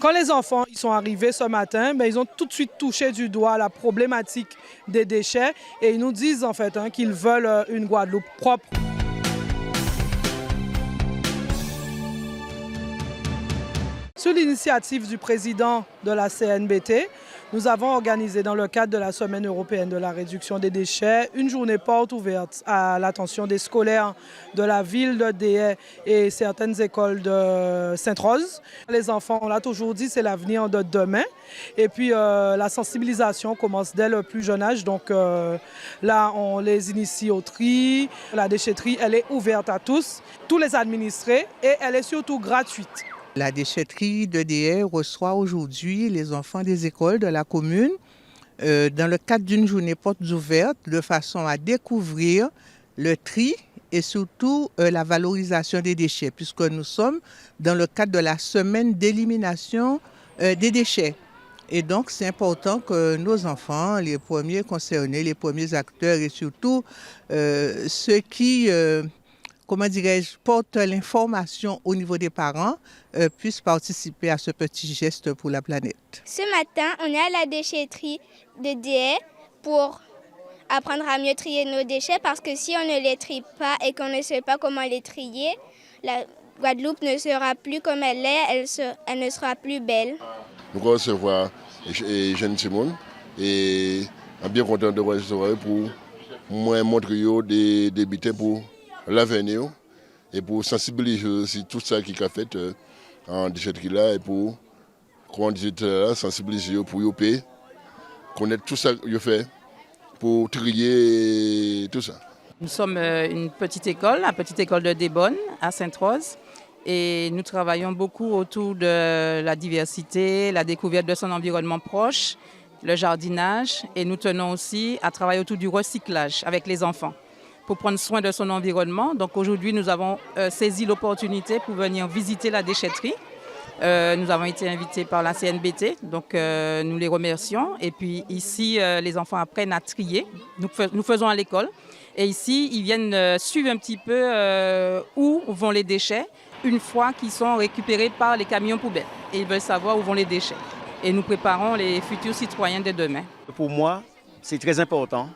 Quand les enfants ils sont arrivés ce matin, ils ont tout de suite touché du doigt la problématique des déchets et ils nous disent en fait qu'ils veulent une Guadeloupe propre. Sur l'initiative du président de la CNBT, nous avons organisé dans le cadre de la Semaine européenne de la réduction des déchets une journée porte ouverte à l'attention des scolaires de la ville de Déhay et certaines écoles de Sainte-Rose. Les enfants, on l'a toujours dit, c'est l'avenir de demain. Et puis la sensibilisation commence dès le plus jeune âge. Donc là, on les initie au tri. La déchetterie, elle est ouverte à tous les administrés et elle est surtout gratuite. La déchetterie de Déhay reçoit aujourd'hui les enfants des écoles de la commune dans le cadre d'une journée portes ouvertes de façon à découvrir le tri et surtout la valorisation des déchets puisque nous sommes dans le cadre de la semaine d'élimination des déchets. Et donc c'est important que nos enfants, les premiers concernés, les premiers acteurs et surtout ceux qui portent l'information au niveau des parents, puissent participer à ce petit geste pour la planète. Ce matin, on est à la déchetterie de Déhay pour apprendre à mieux trier nos déchets parce que si on ne les trie pas et qu'on ne sait pas comment les trier, la Guadeloupe ne sera plus comme elle est, elle ne sera plus belle. Nous recevons Jeanne Simone et je suis bien content de recevoir pour moi montrer des débutés pour l'avenir et pour sensibiliser aussi tout ça qui a fait en déchetterie là et pour, comme on disait, sensibiliser pour y payer, connaître tout ça qu'il fait pour trier tout ça. Nous sommes une petite école, la petite école de Desbonnes à Sainte-Rose et nous travaillons beaucoup autour de la diversité, la découverte de son environnement proche, le jardinage et nous tenons aussi à travailler autour du recyclage avec les enfants pour prendre soin de son environnement. Donc aujourd'hui, nous avons saisi l'opportunité pour venir visiter la déchetterie. Nous avons été invités par la CNBT, donc nous les remercions. Et puis ici, les enfants apprennent à trier. Nous faisons à l'école. Et ici, ils viennent suivre un petit peu où vont les déchets une fois qu'ils sont récupérés par les camions poubelles. Et ils veulent savoir où vont les déchets. Et nous préparons les futurs citoyens de demain. Pour moi, c'est très important.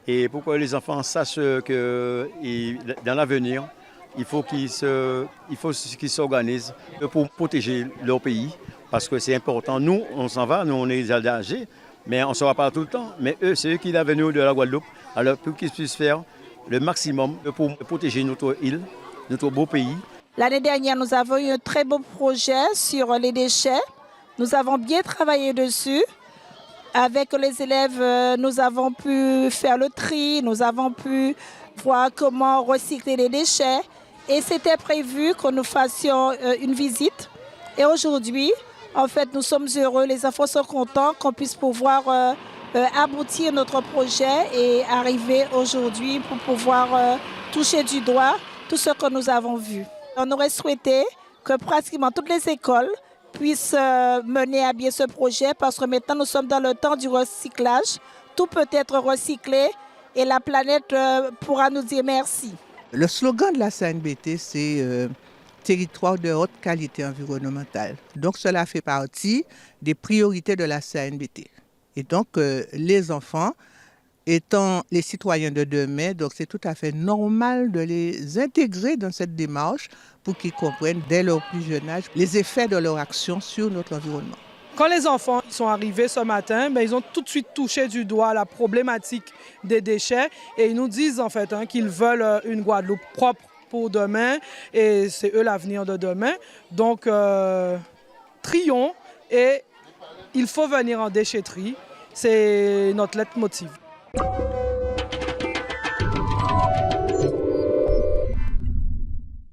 Et pour que les enfants sachent que dans l'avenir, il faut qu'ils s'organisent pour protéger leur pays. Parce que c'est important. Nous, on s'en va, nous, on est âgés, mais on ne sera pas tout le temps. Mais eux, c'est eux qui sont l'avenir de la Guadeloupe. Alors, pour qu'ils puissent faire le maximum pour protéger notre île, notre beau pays. L'année dernière, nous avons eu un très beau projet sur les déchets. Nous avons bien travaillé dessus. Avec les élèves, nous avons pu faire le tri, nous avons pu voir comment recycler les déchets. Et c'était prévu que nous fassions une visite. Et aujourd'hui, en fait, nous sommes heureux, les enfants sont contents qu'on puisse pouvoir aboutir notre projet et arriver aujourd'hui pour pouvoir toucher du doigt tout ce que nous avons vu. On aurait souhaité que pratiquement toutes les écoles puissent mener à bien ce projet parce que maintenant nous sommes dans le temps du recyclage. Tout peut être recyclé et la planète pourra nous dire merci. Le slogan de la CNBT, c'est territoire de haute qualité environnementale. Donc cela fait partie des priorités de la CNBT. Et donc les enfants étant les citoyens de demain, donc c'est tout à fait normal de les intégrer dans cette démarche pour qu'ils comprennent dès leur plus jeune âge les effets de leur action sur notre environnement. Quand les enfants ils sont arrivés ce matin, ils ont tout de suite touché du doigt la problématique des déchets et ils nous disent en fait qu'ils veulent une Guadeloupe propre pour demain et c'est eux l'avenir de demain. Donc trions et il faut venir en déchetterie, c'est notre leitmotiv.